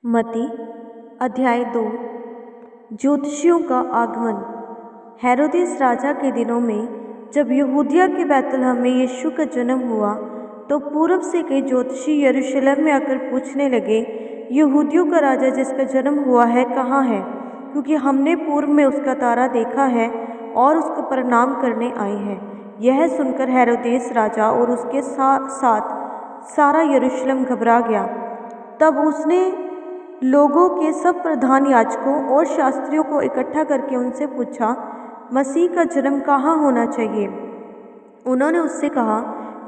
मत्ती अध्याय 2। ज्योतिषियों का आगमन। हेरोदेस राजा के दिनों में जब यहूदिया के बैतलहम में यीशु का जन्म हुआ, तो पूर्व से कई ज्योतिषी यरूशलेम में आकर पूछने लगे, यहूदियों का राजा जिसका जन्म हुआ है कहाँ है? क्योंकि हमने पूर्व में उसका तारा देखा है और उसको प्रणाम करने आए हैं। यह सुनकर हेरोदेस राजा और उसके साथ सारा यरूशलेम घबरा गया। तब उसने लोगों के सब प्रधान याजकों और शास्त्रियों को इकट्ठा करके उनसे पूछा, मसीह का जन्म कहाँ होना चाहिए? उन्होंने उससे कहा,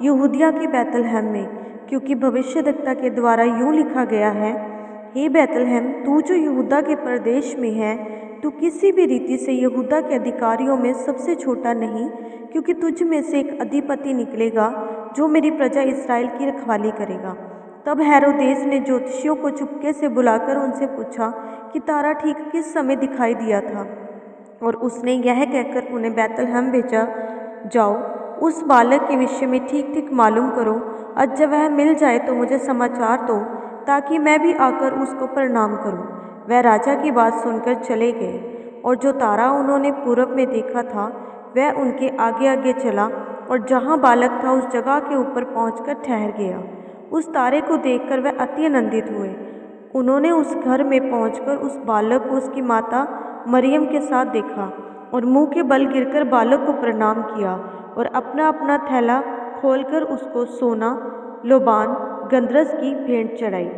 यहूदिया के बैतलहम में, क्योंकि भविष्यद्वक्ता के द्वारा यूँ लिखा गया है, हे बैतलहम, तू जो यहूदा के प्रदेश में है, तू किसी भी रीति से यहूदा के अधिकारियों में सबसे छोटा नहीं, क्योंकि तुझ में से एक अधिपति निकलेगा जो मेरी प्रजा इस्राएल की रखवाली करेगा। तब हेरोदेस ने ज्योतिषियों को चुपके से बुलाकर उनसे पूछा कि तारा ठीक किस समय दिखाई दिया था, और उसने यह कहकर उन्हें बैतलहम भेजा, जाओ उस बालक के विषय में ठीक ठीक मालूम करो, और जब वह मिल जाए तो मुझे समाचार दो, ताकि मैं भी आकर उसको प्रणाम करूं। वह राजा की बात सुनकर चले गए, और जो तारा उन्होंने पूरब में देखा था वह उनके आगे आगे चला, और जहाँ बालक था उस जगह के ऊपर पहुंचकर ठहर गया। उस तारे को देखकर वह अति आनंदित हुए। उन्होंने उस घर में पहुंचकर उस बालक को उसकी माता मरियम के साथ देखा, और मुंह के बल गिरकर बालक को प्रणाम किया, और अपना अपना थैला खोलकर उसको सोना, लोबान, गंधरस की भेंट चढ़ाई।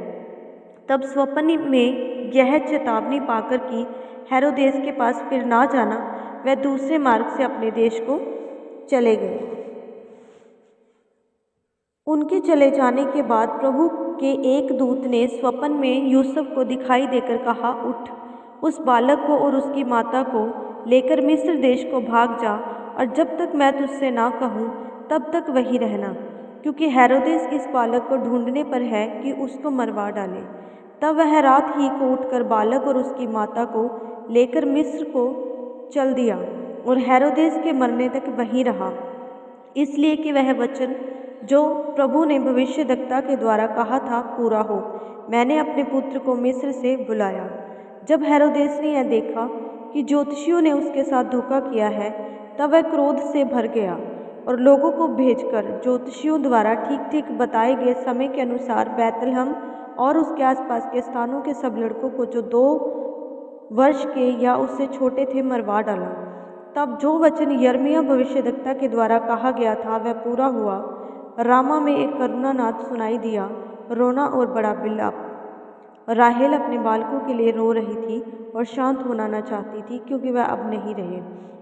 तब स्वप्न में यह चेतावनी पाकर कि हेरोदेस के पास फिर ना जाना, वह दूसरे मार्ग से अपने देश को चले गए। उनके चले जाने के बाद प्रभु के एक दूत ने स्वप्न में यूसुफ को दिखाई देकर कहा, उठ, उस बालक को और उसकी माता को लेकर मिस्र देश को भाग जा, और जब तक मैं तुझसे ना कहूँ तब तक वहीं रहना, क्योंकि हेरोदेस इस बालक को ढूंढने पर है कि उसको मरवा डाले। तब वह रात ही को उठकर बालक और उसकी माता को लेकर मिस्र को चल दिया, और हेरोदेस के मरने तक वहीं रहा, इसलिए कि वह वचन जो प्रभु ने भविष्यद्वक्ता के द्वारा कहा था पूरा हो, मैंने अपने पुत्र को मिस्र से बुलाया। जब हेरोदेस ने यह देखा कि ज्योतिषियों ने उसके साथ धोखा किया है, तब वह क्रोध से भर गया, और लोगों को भेजकर ज्योतिषियों द्वारा ठीक ठीक बताए गए समय के अनुसार बैतलहम और उसके आसपास के स्थानों के सब लड़कों को जो 2 वर्ष के या उससे छोटे थे मरवा डाला। तब जो वचन यिर्मयाह भविष्यद्वक्ता के द्वारा कहा गया था वह पूरा हुआ। रामा में एक करुणानाद सुनाई दिया, रोना और बड़ा विलाप। राहेल अपने बालकों के लिए रो रही थी और शांत होना न चाहती थी, क्योंकि वह अब नहीं रहे।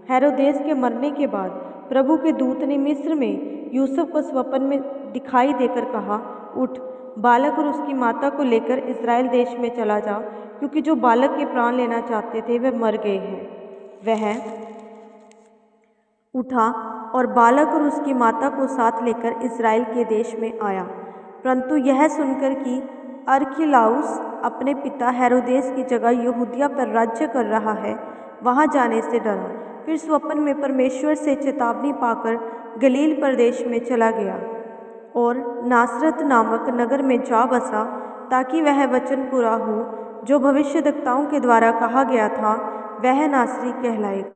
हेरोदेस के मरने के बाद प्रभु के दूत ने मिस्र में यूसुफ को स्वप्न में दिखाई देकर कहा, उठ, बालक और उसकी माता को लेकर इस्राएल देश में चला जा, क्योंकि जो बालक के प्राण लेना चाहते थे वे मर गए हैं। वह उठा और बालक और उसकी माता को साथ लेकर इस्राएल के देश में आया। परंतु यह सुनकर कि अरखिलाउस अपने पिता हेरोदेस की जगह यहूदिया पर राज्य कर रहा है, वहाँ जाने से डरा। फिर स्वप्न में परमेश्वर से चेतावनी पाकर गलील प्रदेश में चला गया और नासरत नामक नगर में जा बसा, ताकि वह वचन पूरा हो जो भविष्यद्वक्ताओं के द्वारा कहा गया था, वह नासरी कहलाएगा।